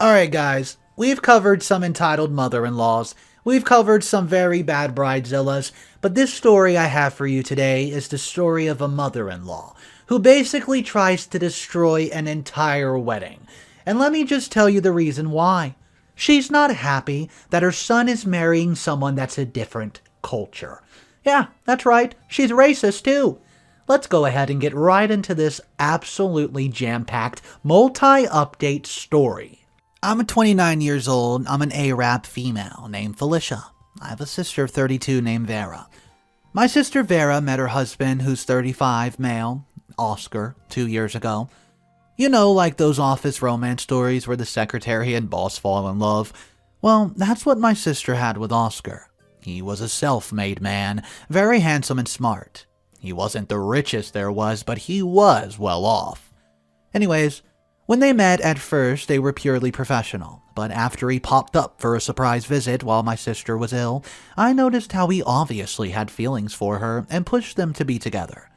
Alright guys, we've covered some entitled mother-in-laws, we've covered some very bad bridezillas, but this story I have for you today is the story of a mother-in-law who basically tries to destroy an entire wedding. And let me just tell you the reason why. She's not happy that her son is marrying someone that's a different culture. Yeah, that's right, she's racist too. Let's go ahead and get right into this absolutely jam-packed, multi-update story. I'm 29 years old. I'm an Arab female named Felicia. I have a sister of 32 named Vera. My sister Vera met her husband, who's 35, male, Oscar, 2 years ago. You know, like those office romance stories where the secretary and boss fall in love. Well, that's what my sister had with Oscar. He was a self-made man, very handsome and smart. He wasn't the richest there was, but he was well off. Anyways, when they met at first, they were purely professional, but after he popped up for a surprise visit while my sister was ill, I noticed how he obviously had feelings for her and pushed them to be together.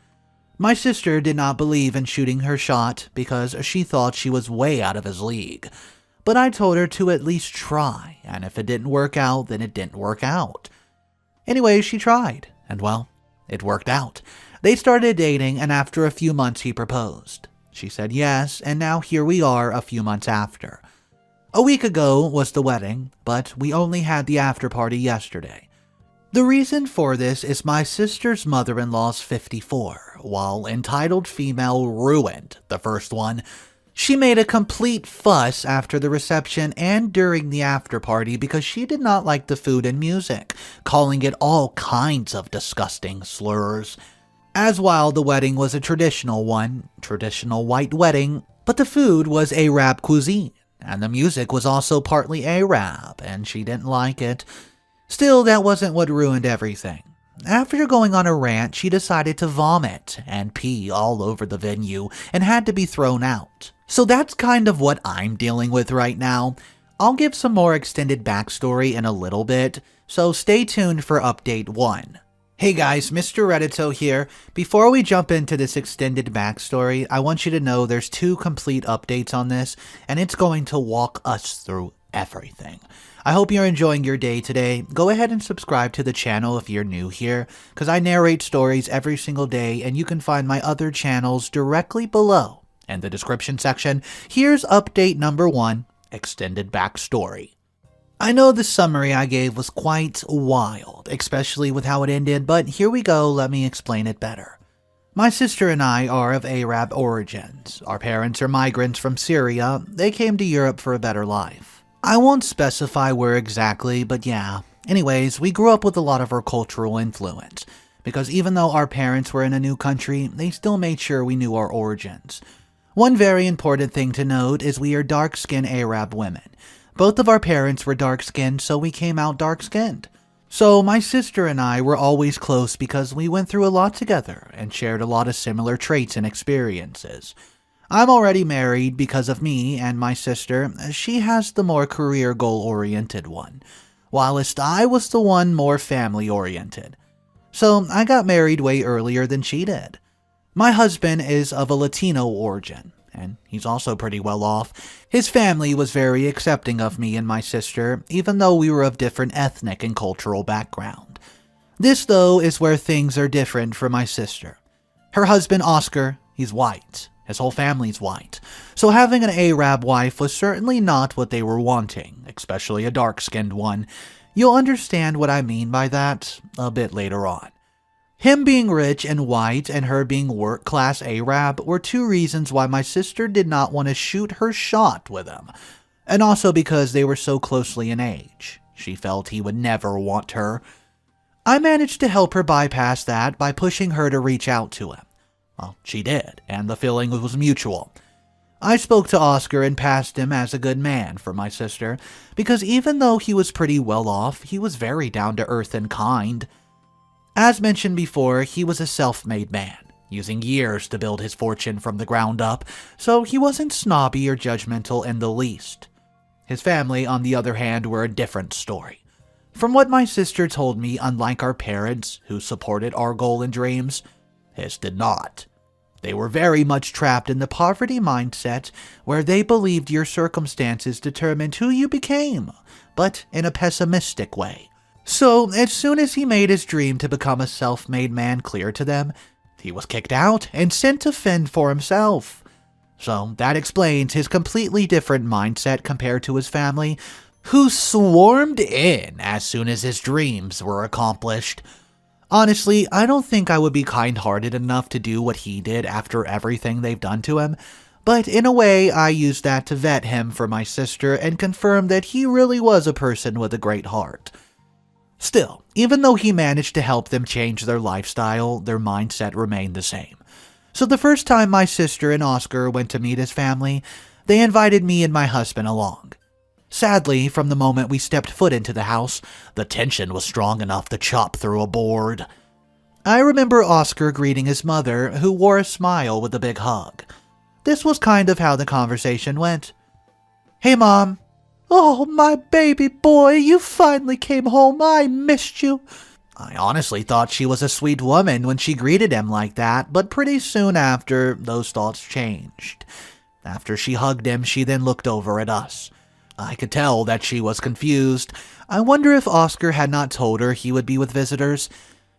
My sister did not believe in shooting her shot because she thought she was way out of his league, but I told her to at least try, and if it didn't work out, then it didn't work out. Anyway, she tried, and well, it worked out. They started dating, and after a few months he proposed. She said yes, and now here we are a few months after. A week ago was the wedding, but we only had the after party yesterday. The reason for this is my sister's mother-in-law's 54, while entitled female ruined the first one. She made a complete fuss after the reception and during the after party because she did not like the food and music, calling it all kinds of disgusting slurs. As while the wedding was a traditional one, traditional white wedding, but the food was Arab cuisine, and the music was also partly Arab, and she didn't like it. Still, that wasn't what ruined everything. After going on a rant, she decided to vomit and pee all over the venue and had to be thrown out. So that's kind of what I'm dealing with right now. I'll give some more extended backstory in a little bit, so stay tuned for update 1. Hey guys, Mr. Reddito here. Before we jump into this extended backstory, I want you to know there's 2 complete updates on this, and it's going to walk us through everything. I hope you're enjoying your day today. Go ahead and subscribe to the channel if you're new here, because I narrate stories every single day, and you can find my other channels directly below in the description section. Here's update number 1, extended backstory. I know the summary I gave was quite wild, especially with how it ended, but here we go, let me explain it better. My sister and I are of Arab origins. Our parents are migrants from Syria. They came to Europe for a better life. I won't specify where exactly, but yeah. Anyways, we grew up with a lot of our cultural influence, because even though our parents were in a new country, they still made sure we knew our origins. One very important thing to note is we are dark-skinned Arab women. Both of our parents were dark-skinned, so we came out dark-skinned. So my sister and I were always close because we went through a lot together and shared a lot of similar traits and experiences. I'm already married because of me and my sister. She has the more career goal-oriented one, whilst I was the one more family-oriented. So I got married way earlier than she did. My husband is of a Latino origin, and he's also pretty well off. His family was very accepting of me and my sister, even though we were of different ethnic and cultural background. This, though, is where things are different for my sister. Her husband, Oscar, he's white. His whole family's white. So having an Arab wife was certainly not what they were wanting, especially a dark-skinned one. You'll understand what I mean by that a bit later on. Him being rich and white and her being work-class Arab were 2 reasons why my sister did not want to shoot her shot with him. And also because they were so closely in age. She felt he would never want her. I managed to help her bypass that by pushing her to reach out to him. Well, she did, and the feeling was mutual. I spoke to Oscar and passed him as a good man for my sister, because even though he was pretty well off, he was very down-to-earth and kind. As mentioned before, he was a self-made man, using years to build his fortune from the ground up, so he wasn't snobby or judgmental in the least. His family, on the other hand, were a different story. From what my sister told me, unlike our parents, who supported our goal and dreams, his did not. They were very much trapped in the poverty mindset where they believed your circumstances determined who you became, but in a pessimistic way. So, as soon as he made his dream to become a self-made man clear to them, he was kicked out and sent to fend for himself. So, that explains his completely different mindset compared to his family, who swarmed in as soon as his dreams were accomplished. Honestly, I don't think I would be kind-hearted enough to do what he did after everything they've done to him, but in a way, I used that to vet him for my sister and confirm that he really was a person with a great heart. Still, even though he managed to help them change their lifestyle, their mindset remained the same. So the first time my sister and Oscar went to meet his family, they invited me and my husband along. Sadly, from the moment we stepped foot into the house, the tension was strong enough to chop through a board. I remember Oscar greeting his mother, who wore a smile with a big hug. This was kind of how the conversation went. "Hey, Mom." "Oh, my baby boy, you finally came home. I missed you." I honestly thought she was a sweet woman when she greeted him like that, but pretty soon after, those thoughts changed. After she hugged him, she then looked over at us. I could tell that she was confused. I wonder if Oscar had not told her he would be with visitors.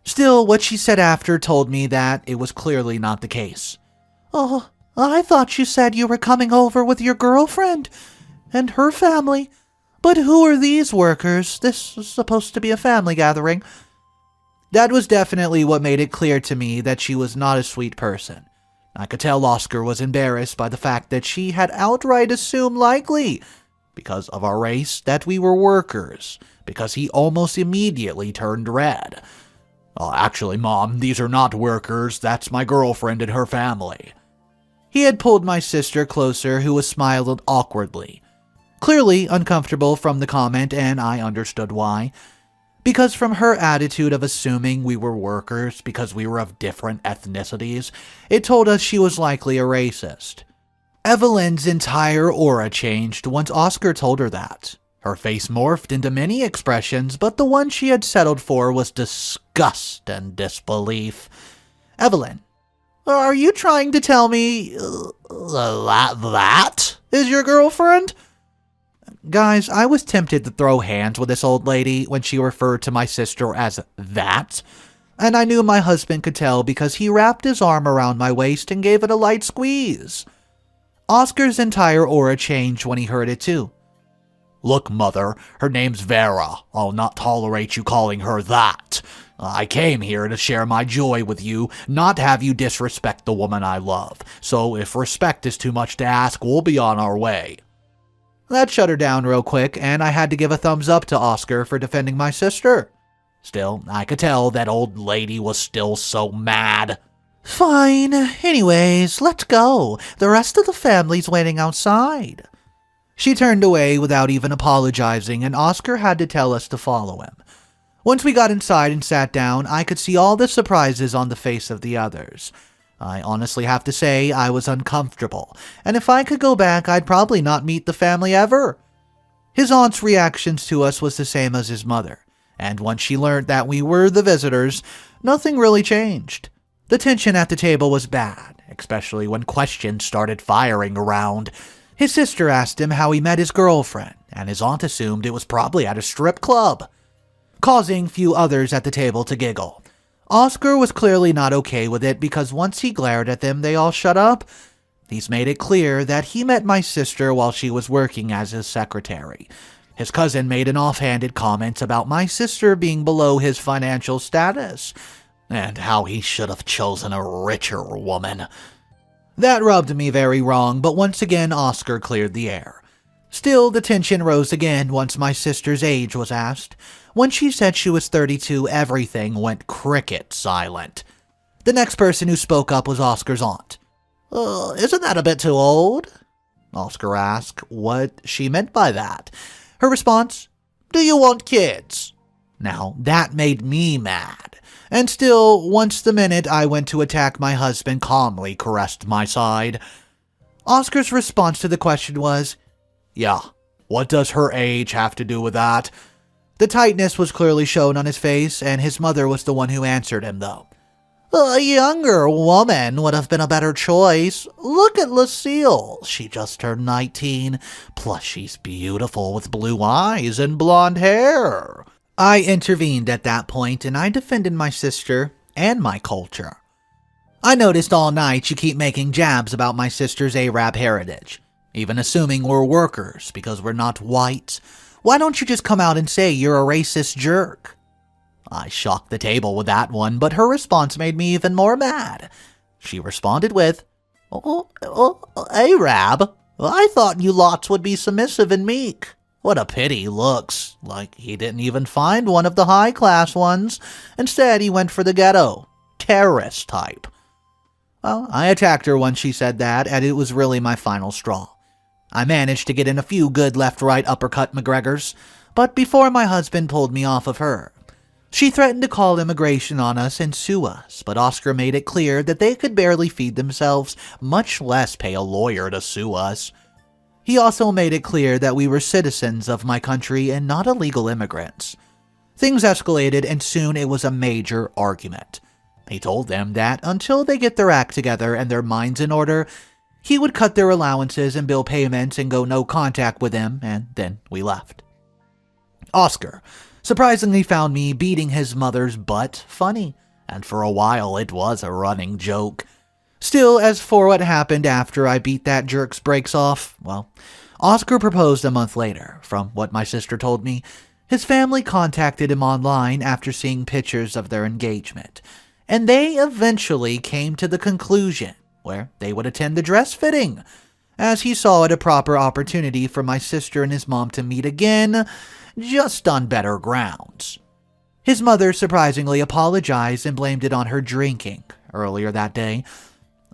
Still, what she said after told me that it was clearly not the case. "Oh, I thought you said you were coming over with your girlfriend and her family. But who are these workers? This is supposed to be a family gathering." That was definitely what made it clear to me that she was not a sweet person. I could tell Oscar was embarrassed by the fact that she had outright assumed likely, because of our race, that we were workers, because he almost immediately turned red. Actually, Mom, these are not workers. That's my girlfriend and her family." He had pulled my sister closer, who was smiling awkwardly. Clearly uncomfortable from the comment, and I understood why. Because from her attitude of assuming we were workers because we were of different ethnicities, it told us she was likely a racist. Evelyn's entire aura changed once Oscar told her that. Her face morphed into many expressions, but the one she had settled for was disgust and disbelief. "Evelyn, are you trying to tell me that is your girlfriend?" Guys, I was tempted to throw hands with this old lady when she referred to my sister as that, and I knew my husband could tell because he wrapped his arm around my waist and gave it a light squeeze. Oscar's entire aura changed when he heard it too. "Look, Mother, her name's Vera. I'll not tolerate you calling her that. I came here to share my joy with you, not have you disrespect the woman I love. So if respect is too much to ask, we'll be on our way." That shut her down real quick, and I had to give a thumbs up to Oscar for defending my sister. Still, I could tell that old lady was still so mad. "Fine. Anyways, let's go. The rest of the family's waiting outside." She turned away without even apologizing, and Oscar had to tell us to follow him. Once we got inside and sat down, I could see all the surprises on the face of the others. I honestly have to say I was uncomfortable, and if I could go back, I'd probably not meet the family ever. His aunt's reactions to us was the same as his mother, and once she learned that we were the visitors, nothing really changed. The tension at the table was bad, especially when questions started firing around. His sister asked him how he met his girlfriend, and his aunt assumed it was probably at a strip club, causing few others at the table to giggle. Oscar was clearly not okay with it because once he glared at them, they all shut up. He's made it clear that he met my sister while she was working as his secretary. His cousin made an offhanded comment about my sister being below his financial status, and how he should have chosen a richer woman. That rubbed me very wrong, but once again Oscar cleared the air. Still, the tension rose again once my sister's age was asked. When she said she was 32, everything went cricket silent. The next person who spoke up was Oscar's aunt. Isn't that a bit too old?" Oscar asked what she meant by that. Her response, "Do you want kids?" Now, that made me mad. And still, once the minute I went to attack, my husband calmly caressed my side. Oscar's response to the question was, "Yeah, what does her age have to do with that?" The tightness was clearly shown on his face, and his mother was the one who answered him, though. A younger woman would have been a better choice. Look at Lucille. She just turned 19. Plus, she's beautiful with blue eyes and blonde hair. I intervened at that point, and I defended my sister and my culture. I noticed all night you keep making jabs about my sister's Arab heritage, even assuming we're workers because we're not white. Why don't you just come out and say you're a racist jerk? I shocked the table with that one, but her response made me even more mad. She responded with, Arab? I thought you lots would be submissive and meek. What a pity, looks like he didn't even find one of the high-class ones. Instead, he went for the ghetto, terrorist type. Well, I attacked her when she said that, and it was really my final straw. I managed to get in a few good left-right uppercut McGregors, but before my husband pulled me off of her, she threatened to call immigration on us and sue us, but Oscar made it clear that they could barely feed themselves, much less pay a lawyer to sue us. He also made it clear that we were citizens of my country and not illegal immigrants. Things escalated, and soon it was a major argument. He told them that until they get their act together and their minds in order, he would cut their allowances and bill payments and go no contact with them, and then we left. Oscar surprisingly found me beating his mother's butt funny, and for a while it was a running joke. Still, as for what happened after I beat that jerk's brakes off, well, Oscar proposed a month later. From what my sister told me, his family contacted him online after seeing pictures of their engagement, and they eventually came to the conclusion where they would attend the dress fitting, as he saw it a proper opportunity for my sister and his mom to meet again, just on better grounds. His mother surprisingly apologized and blamed it on her drinking earlier that day.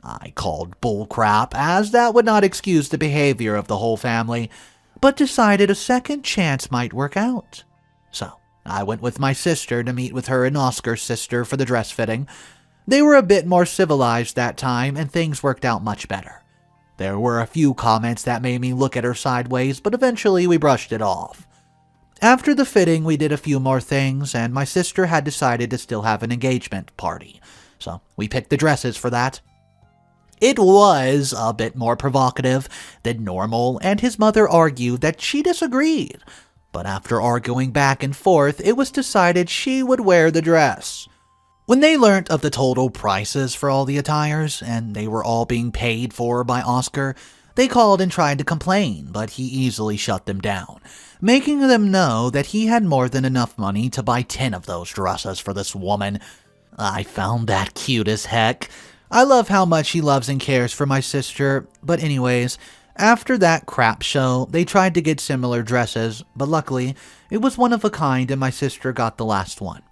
I called bullcrap, as that would not excuse the behavior of the whole family, but decided a second chance might work out. So I went with my sister to meet with her and Oscar's sister for the dress fitting. They were a bit more civilized that time, and things worked out much better. There were a few comments that made me look at her sideways, but eventually we brushed it off. After the fitting, we did a few more things, and my sister had decided to still have an engagement party, so we picked the dresses for that. It was a bit more provocative than normal, and his mother argued that she disagreed, but after arguing back and forth, it was decided she would wear the dress. When they learnt of the total prices for all the attires, and they were all being paid for by Oscar, they called and tried to complain, but he easily shut them down, making them know that he had more than enough money to buy 10 of those dresses for this woman. I found that cute as heck. I love how much he loves and cares for my sister, but anyways, after that crap show, they tried to get similar dresses, but luckily, it was one of a kind and my sister got the last one.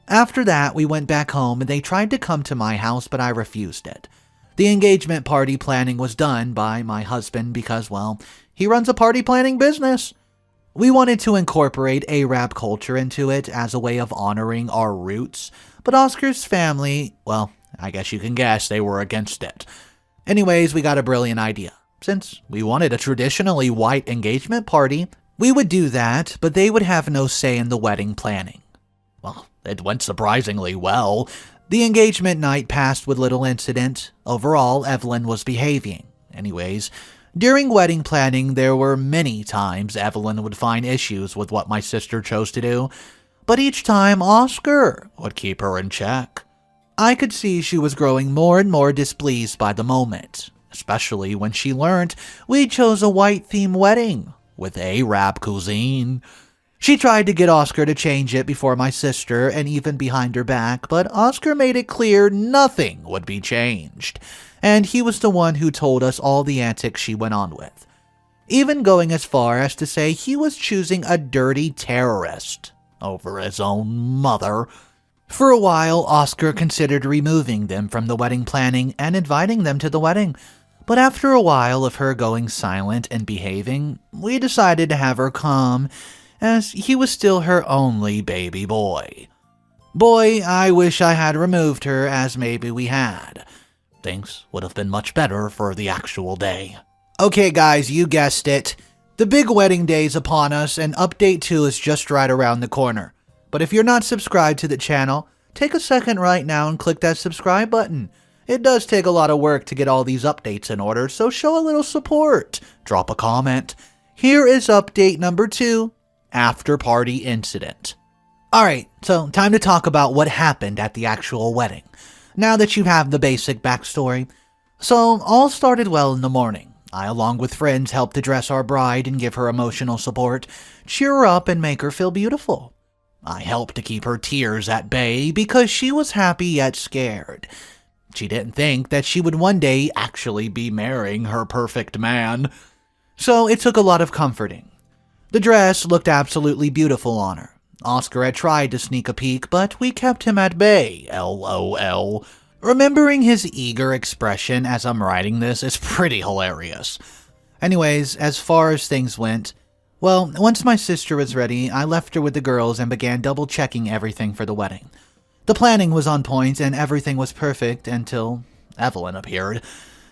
After that, we went back home and they tried to come to my house, but I refused it. The engagement party planning was done by my husband because, well, he runs a party planning business. We wanted to incorporate Arab culture into it as a way of honoring our roots, but Oscar's family, well, I guess you can guess they were against it. Anyways, we got a brilliant idea. Since we wanted a traditionally white engagement party, we would do that, but they would have no say in the wedding planning. Well, it went surprisingly well. The engagement night passed with little incident. Overall, Evelyn was behaving. Anyways, during wedding planning, there were many times Evelyn would find issues with what my sister chose to do, but each time Oscar would keep her in check. I could see she was growing more and more displeased by the moment, especially when she learned we chose a white-themed wedding with Arab cuisine. She tried to get Oscar to change it before my sister and even behind her back, but Oscar made it clear nothing would be changed, and he was the one who told us all the antics she went on with, even going as far as to say he was choosing a dirty terrorist over his own mother. For a while, Oscar considered removing them from the wedding planning and inviting them to the wedding, but after a while of her going silent and behaving, we decided to have her come, as he was still her only baby boy. Boy, I wish I had removed her, as maybe we had. Things would have been much better for the actual day. Okay guys, you guessed it. The big wedding day's upon us, and update 2 is just right around the corner. But if you're not subscribed to the channel, take a second right now and click that subscribe button. It does take a lot of work to get all these updates in order, so show a little support. Drop a comment. Here is update number 2, after party incident. Alright, so time to talk about what happened at the actual wedding. Now that you have the basic backstory. So, all started well in the morning. I, along with friends, helped to dress our bride and give her emotional support, cheer her up and make her feel beautiful. I helped to keep her tears at bay because she was happy yet scared. She didn't think that she would one day actually be marrying her perfect man. So it took a lot of comforting. The dress looked absolutely beautiful on her. Oscar had tried to sneak a peek, but we kept him at bay, LOL. Remembering his eager expression as I'm writing this is pretty hilarious. Anyways, as far as things went, well, once my sister was ready, I left her with the girls and began double-checking everything for the wedding. The planning was on point and everything was perfect until Evelyn appeared.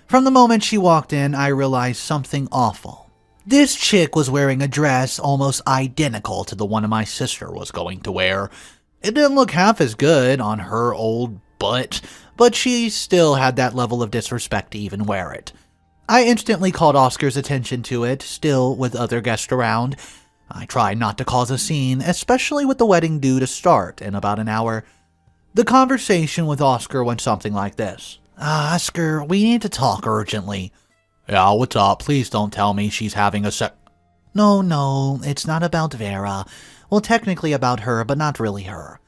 From the moment she walked in, I realized something awful. This chick was wearing a dress almost identical to the one my sister was going to wear. It didn't look half as good on her old butt, but she still had that level of disrespect to even wear it. I instantly called Oscar's attention to it, still with other guests around. I tried not to cause a scene, especially with the wedding due to start in about an hour. The conversation with Oscar went something like this. Oscar, we need to talk urgently. Yeah, what's up? Please don't tell me she's having a No, it's not about Vera. Well, technically about her, but not really her.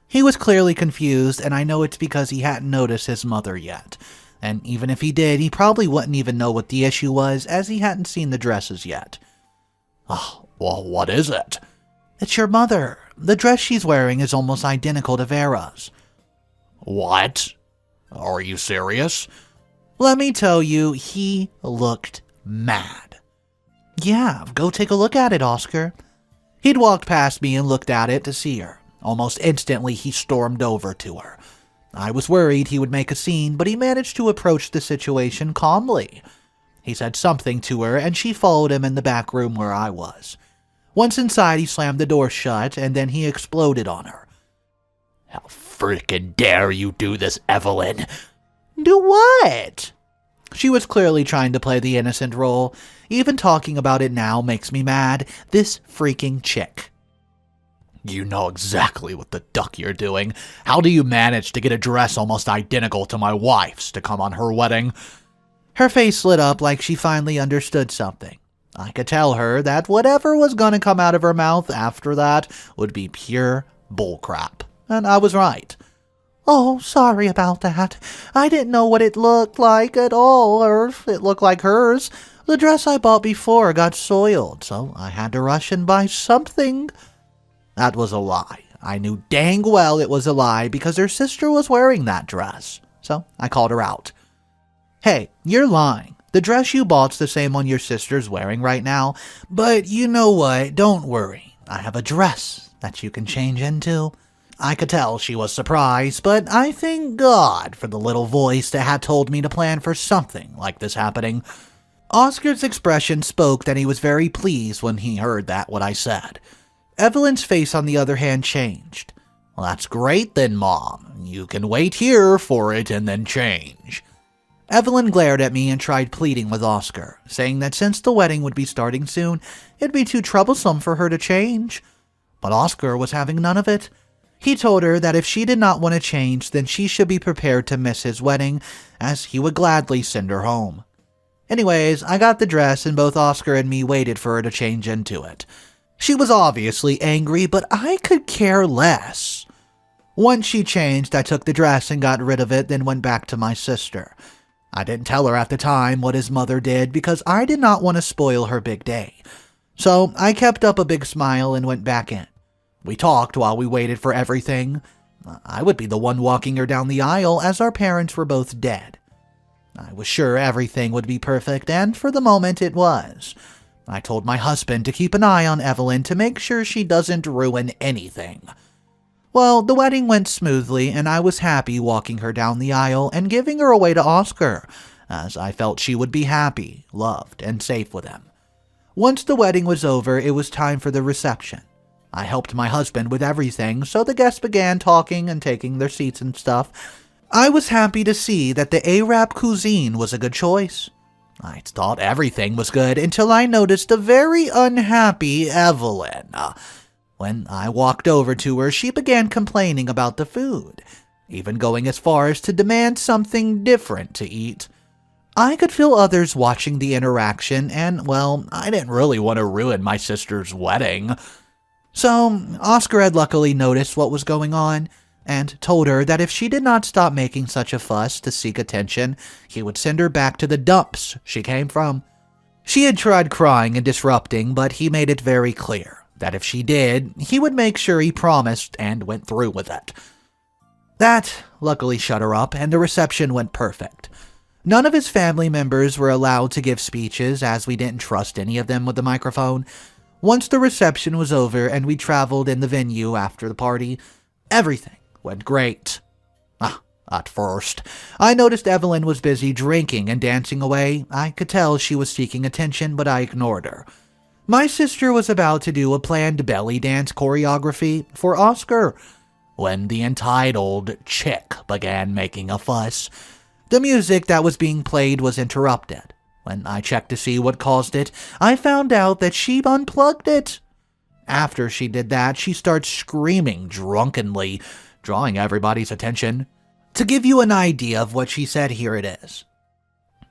He was clearly confused, and I know it's because he hadn't noticed his mother yet. And even if he did, he probably wouldn't even know what the issue was, as he hadn't seen the dresses yet. Oh, well, what is it? It's your mother. The dress she's wearing is almost identical to Vera's. What? Are you serious? Let me tell you, he looked mad. Yeah, go take a look at it, Oscar. He'd walked past me and looked at it to see her. Almost instantly, he stormed over to her. I was worried he would make a scene, but he managed to approach the situation calmly. He said something to her, and she followed him in the back room where I was. Once inside, he slammed the door shut, and then he exploded on her. How freaking dare you do this, Evelyn? Do what? She was clearly trying to play the innocent role. Even talking about it now makes me mad. This freaking chick. You know exactly what the duck you're doing. How do you manage to get a dress almost identical to my wife's to come on her wedding? Her face lit up like she finally understood something. I could tell her that whatever was going to come out of her mouth after that would be pure bullcrap. And I was right. Oh, sorry about that. I didn't know what it looked like at all, or if it looked like hers. The dress I bought before got soiled, so I had to rush and buy something. That was a lie. I knew dang well it was a lie because her sister was wearing that dress. So I called her out. Hey, you're lying. The dress you bought's the same one your sister's wearing right now. But you know what? Don't worry. I have a dress that you can change into. I could tell she was surprised, but I thank God for the little voice that had told me to plan for something like this happening. Oscar's expression spoke that he was very pleased when he heard what I said. Evelyn's face, on the other hand, changed. Well, that's great then, Mom. You can wait here for it and then change. Evelyn glared at me and tried pleading with Oscar, saying that since the wedding would be starting soon, it'd be too troublesome for her to change. But Oscar was having none of it. He told her that if she did not want to change, then she should be prepared to miss his wedding, as he would gladly send her home. Anyways, I got the dress and both Oscar and me waited for her to change into it. She was obviously angry, but I could care less. Once she changed, I took the dress and got rid of it, then went back to my sister. I didn't tell her at the time what his mother did because I did not want to spoil her big day. So I kept up a big smile and went back in. We talked while we waited for everything. I would be the one walking her down the aisle as our parents were both dead. I was sure everything would be perfect, and for the moment it was. I told my husband to keep an eye on Evelyn to make sure she doesn't ruin anything. Well, the wedding went smoothly, and I was happy walking her down the aisle and giving her away to Oscar, as I felt she would be happy, loved, and safe with him. Once the wedding was over, it was time for the reception. I helped my husband with everything, so the guests began talking and taking their seats and stuff. I was happy to see that the Arab cuisine was a good choice. I thought everything was good until I noticed a very unhappy Evelyn. When I walked over to her, she began complaining about the food, even going as far as to demand something different to eat. I could feel others watching the interaction, and, well, I didn't really want to ruin my sister's wedding. So, Oscar had luckily noticed what was going on, and told her that if she did not stop making such a fuss to seek attention, he would send her back to the dumps she came from. She had tried crying and disrupting, but he made it very clear that if she did, he would make sure he promised and went through with it. That luckily shut her up, and the reception went perfect. None of his family members were allowed to give speeches, as we didn't trust any of them with the microphone. Once the reception was over and we traveled in the venue after the party, everything went great. At first, I noticed Evelyn was busy drinking and dancing away. I could tell she was seeking attention, but I ignored her. My sister was about to do a planned belly dance choreography for Oscar when the entitled chick began making a fuss. The music that was being played was interrupted. When I checked to see what caused it, I found out that she unplugged it. After she did that, she starts screaming drunkenly, drawing everybody's attention. To give you an idea of what she said, here it is.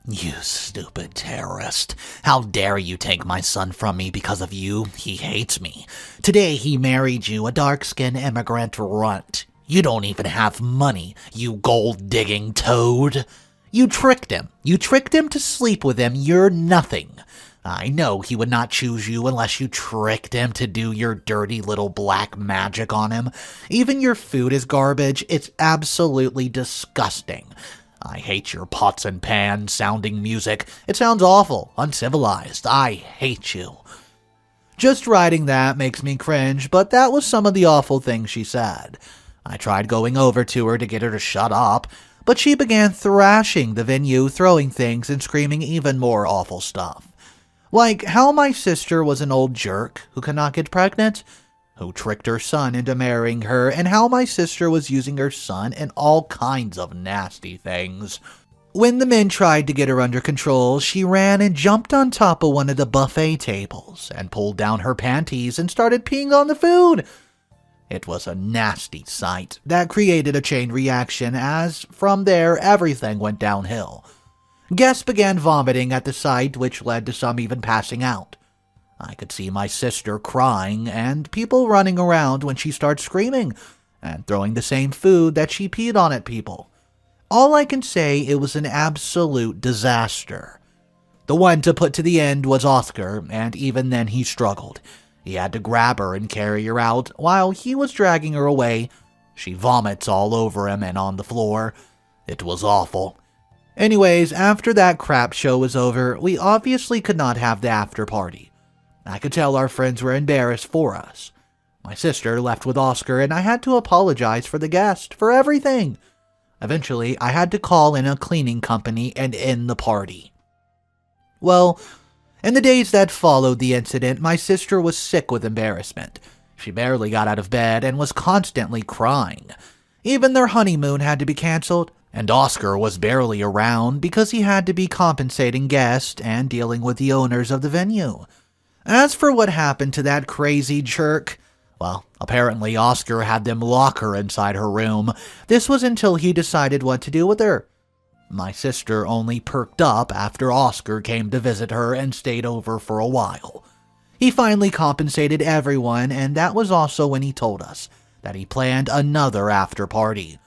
"You stupid terrorist. How dare you take my son from me because of you? He hates me. Today he married you, a dark-skinned immigrant runt. You don't even have money, you gold-digging toad. You tricked him. You tricked him to sleep with him. You're nothing. I know he would not choose you unless you tricked him to do your dirty little black magic on him. Even your food is garbage. It's absolutely disgusting. I hate your pots and pans sounding music. It sounds awful, uncivilized. I hate you." Just writing that makes me cringe, but that was some of the awful things she said. I tried going over to her to get her to shut up, but she began thrashing the venue, throwing things and screaming even more awful stuff. Like how my sister was an old jerk who could not get pregnant, who tricked her son into marrying her, and how my sister was using her son in all kinds of nasty things. When the men tried to get her under control, she ran and jumped on top of one of the buffet tables and pulled down her panties and started peeing on the food. It was a nasty sight that created a chain reaction, as from there everything went downhill. Guests began vomiting at the sight, which led to some even passing out. I could see my sister crying and people running around when she started screaming and throwing the same food that she peed on at people. All I can say, it was an absolute disaster. The one to put to the end was Oscar, and even then he struggled. He had to grab her and carry her out. While he was dragging her away, she vomits all over him and on the floor. It was awful. Anyways, after that crap show was over, we obviously could not have the after party. I could tell our friends were embarrassed for us. My sister left with Oscar, and I had to apologize for the guest, for everything. Eventually, I had to call in a cleaning company and end the party. Well, in the days that followed the incident, my sister was sick with embarrassment. She barely got out of bed and was constantly crying. Even their honeymoon had to be canceled, and Oscar was barely around because he had to be compensating guests and dealing with the owners of the venue. As for what happened to that crazy jerk, well, apparently Oscar had them lock her inside her room. This was until he decided what to do with her. My sister only perked up after Oscar came to visit her and stayed over for a while. He finally compensated everyone, and that was also when he told us that he planned another after party.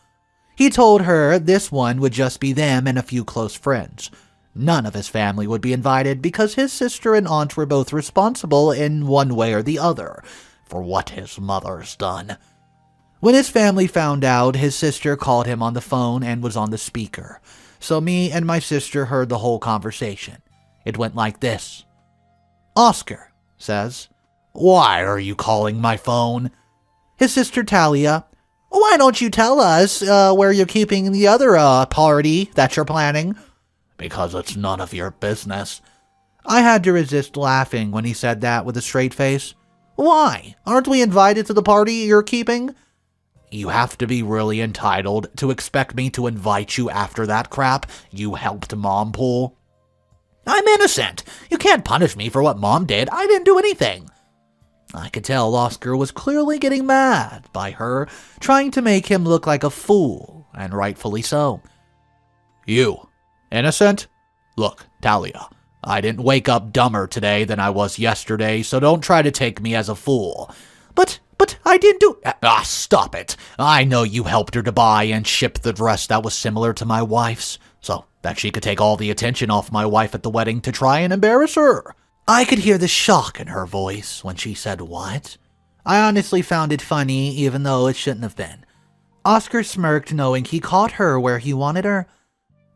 He told her this one would just be them and a few close friends. None of his family would be invited because his sister and aunt were both responsible in one way or the other for what his mother's done. When his family found out, his sister called him on the phone and was on the speaker. So me and my sister heard the whole conversation. It went like this. Oscar says, "Why are you calling my phone?" His sister Talia, "Why don't you tell us where you're keeping the other party that you're planning?" "Because it's none of your business." I had to resist laughing when he said that with a straight face. Why? Aren't we invited to the party you're keeping? You have to be really entitled to expect me to invite you after that crap you helped Mom pull. I'm innocent. You can't punish me for what Mom did. I didn't do anything. I could tell Oscar was clearly getting mad by her, trying to make him look like a fool, and rightfully so. You, innocent? Look, Talia, I didn't wake up dumber today than I was yesterday, so don't try to take me as a fool. But I didn't do... Stop it. I know you helped her to buy and ship the dress that was similar to my wife's, so that she could take all the attention off my wife at the wedding to try and embarrass her. I could hear the shock in her voice when she said what. I honestly found it funny, even though it shouldn't have been. Oscar smirked, knowing he caught her where he wanted her.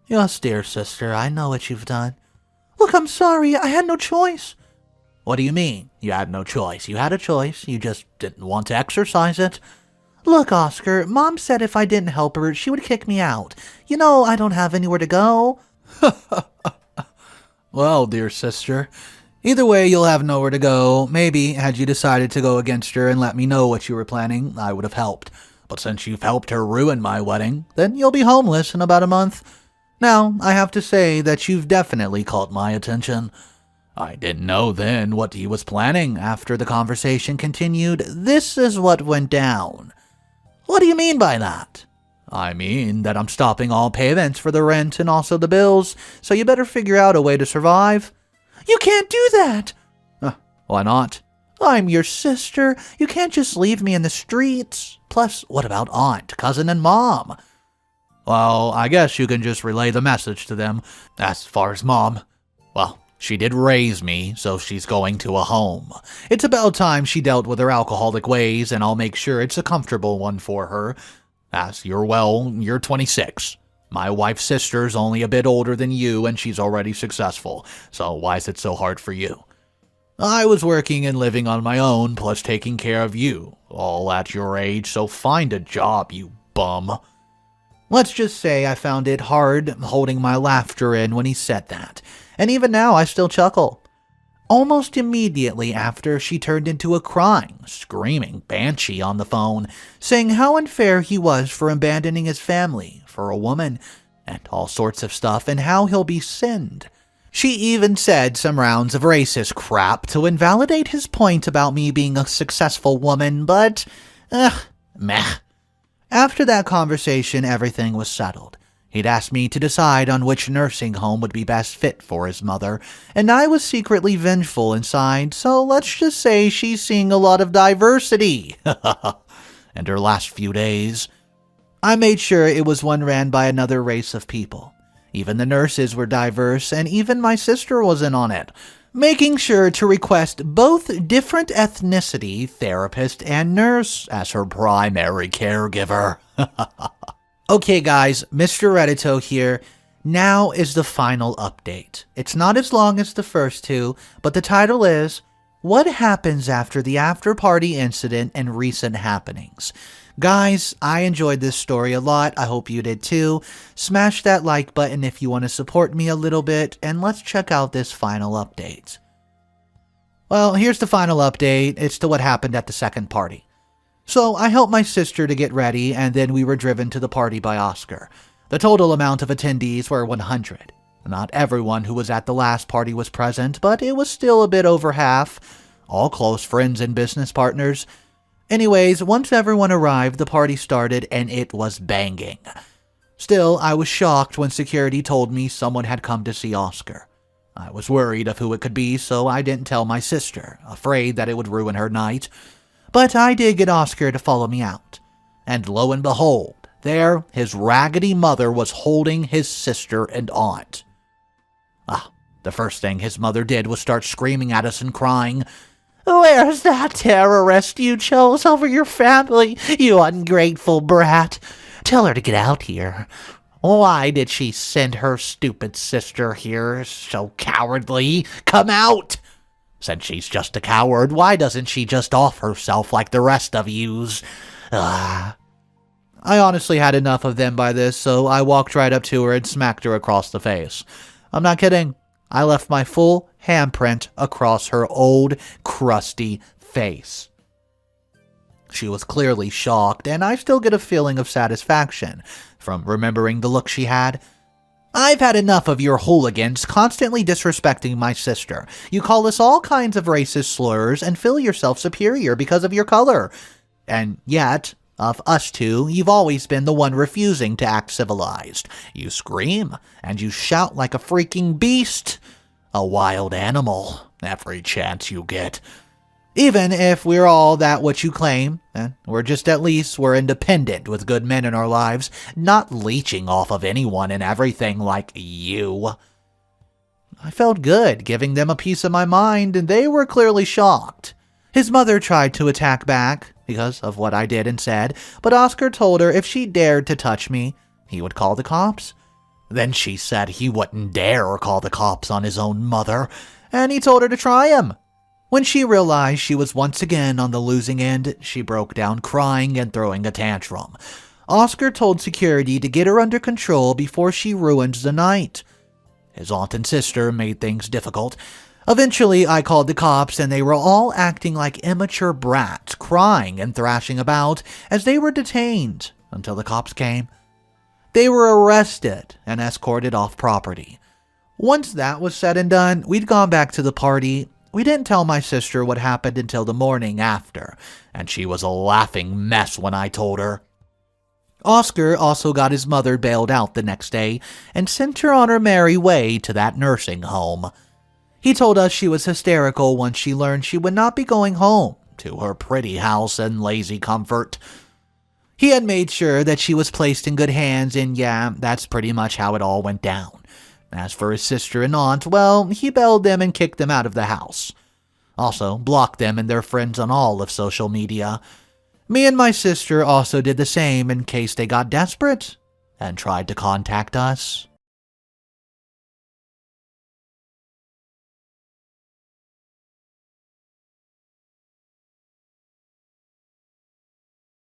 Yes, dear sister, I know what you've done. Look, I'm sorry, I had no choice. What do you mean, you had no choice? You had a choice, you just didn't want to exercise it. Look, Oscar, Mom said if I didn't help her, she would kick me out. You know, I don't have anywhere to go. Well, dear sister, either way, you'll have nowhere to go. Maybe, had you decided to go against her and let me know what you were planning, I would have helped. But since you've helped her ruin my wedding, then you'll be homeless in about a month. Now, I have to say that you've definitely caught my attention. I didn't know then what he was planning. After the conversation continued, this is what went down. What do you mean by that? I mean that I'm stopping all payments for the rent and also the bills, so you better figure out a way to survive. You can't do that! Why not? I'm your sister. You can't just leave me in the streets. Plus, what about Aunt, Cousin, and Mom? Well, I guess you can just relay the message to them. As far as Mom, well, she did raise me, so she's going to a home. It's about time she dealt with her alcoholic ways, and I'll make sure it's a comfortable one for her. As you're 26. My wife's sister's only a bit older than you, and she's already successful, so why is it so hard for you? I was working and living on my own, plus taking care of you, all at your age, so find a job, you bum. Let's just say I found it hard holding my laughter in when he said that, and even now I still chuckle. Almost immediately after, she turned into a crying, screaming banshee on the phone, saying how unfair he was for abandoning his family for a woman, and all sorts of stuff, and how he'll be sinned. She even said some rounds of racist crap to invalidate his point about me being a successful woman, but, meh. After that conversation, everything was settled. He'd asked me to decide on which nursing home would be best fit for his mother, and I was secretly vengeful inside, so let's just say she's seeing a lot of diversity. And her last few days, I made sure it was one ran by another race of people. Even the nurses were diverse, and even my sister was in on it, making sure to request both different ethnicity, therapist and nurse, as her primary caregiver. Okay guys, Mr. Reddito here. Now is the final update. It's not as long as the first two, but the title is, What Happens After the After Party Incident and Recent Happenings? Guys, I enjoyed this story a lot. I hope you did too. Smash that like button if you want to support me a little bit, and let's check out this final update. Well, here's the final update. It's to what happened at the second party. So I helped my sister to get ready, and then we were driven to the party by Oscar. The total amount of attendees were 100. Not everyone who was at the last party was present, but it was still a bit over half. All close friends and business partners. Anyways, once everyone arrived, the party started, and it was banging. Still, I was shocked when security told me someone had come to see Oscar. I was worried of who it could be, so I didn't tell my sister, afraid that it would ruin her night. But I did get Oscar to follow me out. And lo and behold, there his raggedy mother was holding his sister and aunt. The first thing his mother did was start screaming at us and crying, "Where's that terrorist you chose over your family, you ungrateful brat? Tell her to get out here. Why did she send her stupid sister here so cowardly? Come out! Since she's just a coward, why doesn't she just off herself like the rest of yous?" I honestly had enough of them by this, so I walked right up to her and smacked her across the face. I'm not kidding. I left my full handprint across her old, crusty face. She was clearly shocked, and I still get a feeling of satisfaction from remembering the look she had. "I've had enough of your hooligans constantly disrespecting my sister. You call us all kinds of racist slurs and feel yourself superior because of your color. And yet, of us two, you've always been the one refusing to act civilized. You scream, and you shout like a freaking beast. A wild animal, every chance you get. Even if we're all that what you claim, we're independent with good men in our lives, not leeching off of anyone and everything like you." I felt good giving them a piece of my mind, and they were clearly shocked. His mother tried to attack back because of what I did and said, but Oscar told her if she dared to touch me, he would call the cops. Then she said he wouldn't dare call the cops on his own mother, and he told her to try him. When she realized she was once again on the losing end, she broke down crying and throwing a tantrum. Oscar told security to get her under control before she ruined the night. His aunt and sister made things difficult. Eventually, I called the cops, and they were all acting like immature brats, crying and thrashing about as they were detained until the cops came. They were arrested and escorted off property. Once that was said and done, we'd gone back to the party. We didn't tell my sister what happened until the morning after, and she was a laughing mess when I told her. Oscar also got his mother bailed out the next day and sent her on her merry way to that nursing home. He told us she was hysterical once she learned she would not be going home to her pretty house and lazy comfort. He had made sure that she was placed in good hands, and yeah, that's pretty much how it all went down. As for his sister and aunt, well, he bailed them and kicked them out of the house. Also, blocked them and their friends on all of social media. Me and my sister also did the same in case they got desperate and tried to contact us.